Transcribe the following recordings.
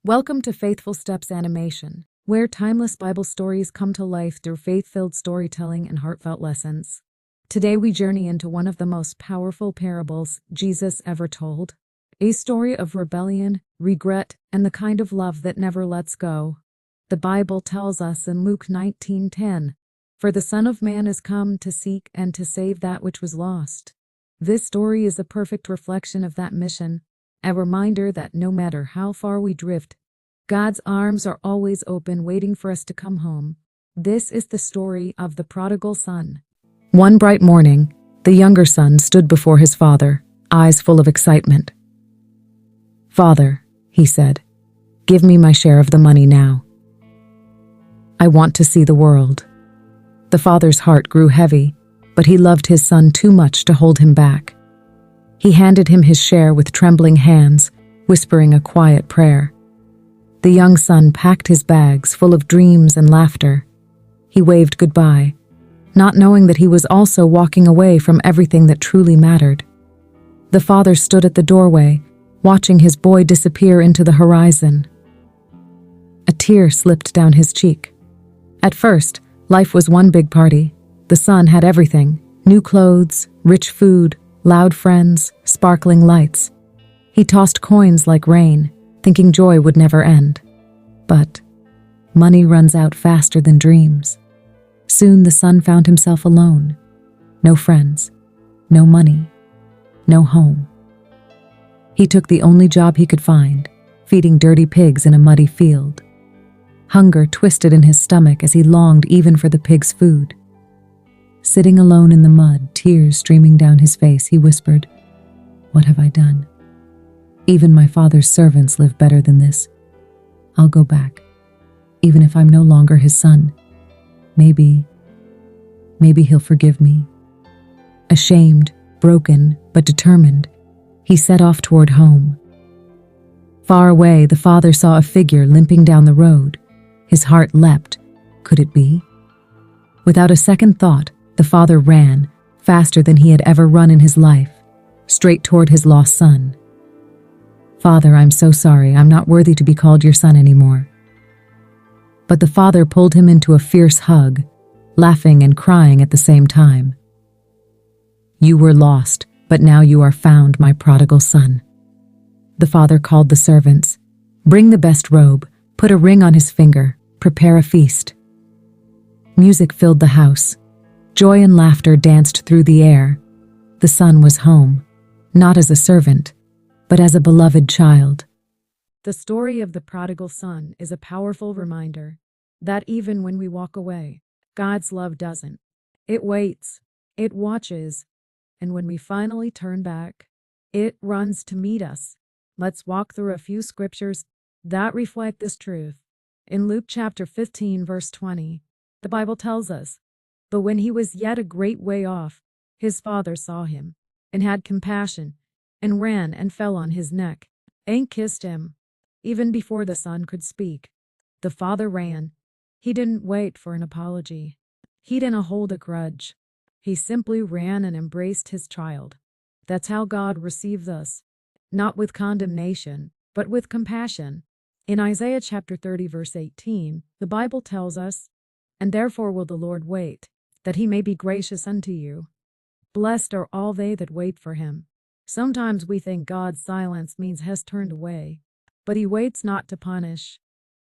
Welcome to Faithful Steps Animation, where timeless Bible stories come to life through faith-filled storytelling and heartfelt lessons. Today we journey into one of the most powerful parables Jesus ever told, a story of rebellion, regret, and the kind of love that never lets go. The Bible tells us in Luke 19:10, "For the Son of Man is come to seek and to save that which was lost." This story is a perfect reflection of that mission, a reminder that no matter how far we drift, God's arms are always open, waiting for us to come home. This is the story of the prodigal son. One bright morning, the younger son stood before his father, eyes full of excitement. "Father," he said, "give me my share of the money now. I want to see the world." The father's heart grew heavy, but he loved his son too much to hold him back. He handed him his share with trembling hands, whispering a quiet prayer. The young son packed his bags full of dreams and laughter. He waved goodbye, not knowing that he was also walking away from everything that truly mattered. The father stood at the doorway, watching his boy disappear into the horizon. A tear slipped down his cheek. At first, life was one big party. The son had everything: new clothes, rich food, loud friends, sparkling lights. He tossed coins like rain, thinking joy would never end. But money runs out faster than dreams. Soon the son found himself alone. No friends, no money, no home. He took the only job he could find, feeding dirty pigs in a muddy field. Hunger twisted in his stomach as he longed even for the pigs' food. Sitting alone in the mud, tears streaming down his face, he whispered, "What have I done? Even my father's servants live better than this. I'll go back, even if I'm no longer his son. Maybe he'll forgive me." Ashamed, broken, but determined, he set off toward home. Far away, the father saw a figure limping down the road. His heart leapt. Could it be? Without a second thought, the father ran, faster than he had ever run in his life, straight toward his lost son. "Father, I'm so sorry. I'm not worthy to be called your son anymore." But the father pulled him into a fierce hug, laughing and crying at the same time. "You were lost, but now you are found, my prodigal son." The father called the servants. "Bring the best robe, put a ring on his finger, prepare a feast." Music filled the house. Joy and laughter danced through the air. The son was home, not as a servant, but as a beloved child. The story of the prodigal son is a powerful reminder that even when we walk away, God's love doesn't. It waits, it watches, and when we finally turn back, it runs to meet us. Let's walk through a few scriptures that reflect this truth. In Luke chapter 15, verse 20, the Bible tells us, "But when he was yet a great way off, his father saw him, and had compassion, and ran and fell on his neck, and kissed him." Even before the son could speak, the father ran. He didn't wait for an apology. He didn't hold a grudge. He simply ran and embraced his child. That's how God receives us, not with condemnation, but with compassion. In Isaiah chapter 30, verse 18, the Bible tells us, "And therefore will the Lord wait, that he may be gracious unto you. Blessed are all they that wait for him." Sometimes we think God's silence means has turned away, but he waits not to punish,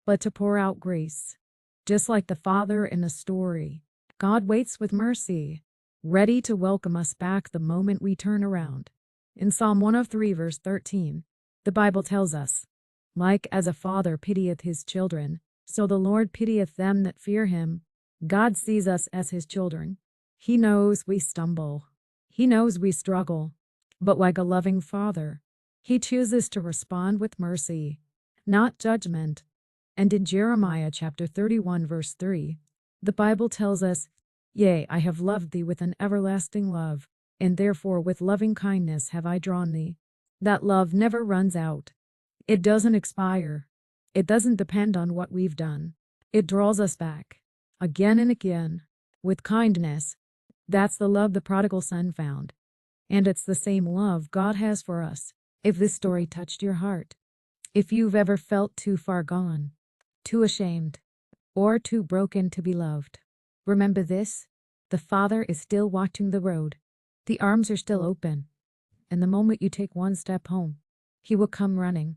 but to pour out grace. Just like the father in the story, God waits with mercy, ready to welcome us back the moment we turn around. In Psalm 103, verse 13, the Bible tells us, "Like as a father pitieth his children, so the Lord pitieth them that fear him." God sees us as his children. He knows we stumble. He knows we struggle. But like a loving father, he chooses to respond with mercy, not judgment. And in Jeremiah chapter 31, verse 3, the Bible tells us, "Yea, I have loved thee with an everlasting love, and therefore with loving kindness have I drawn thee." That love never runs out. It doesn't expire. It doesn't depend on what we've done. It draws us back, again and again, with kindness. That's the love the prodigal son found. And it's the same love God has for us. If this story touched your heart, If you've ever felt too far gone, too ashamed, or too broken to be loved, remember this: the Father is still watching the road. The arms are still open, and the moment you take one step home, He will come running.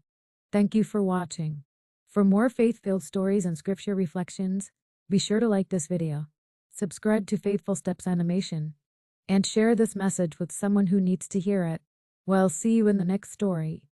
Thank you for watching. For more faith-filled stories and scripture reflections, be sure to like this video, subscribe to Faithful Steps Animation, and share this message with someone who needs to hear it. Well, see you in the next story.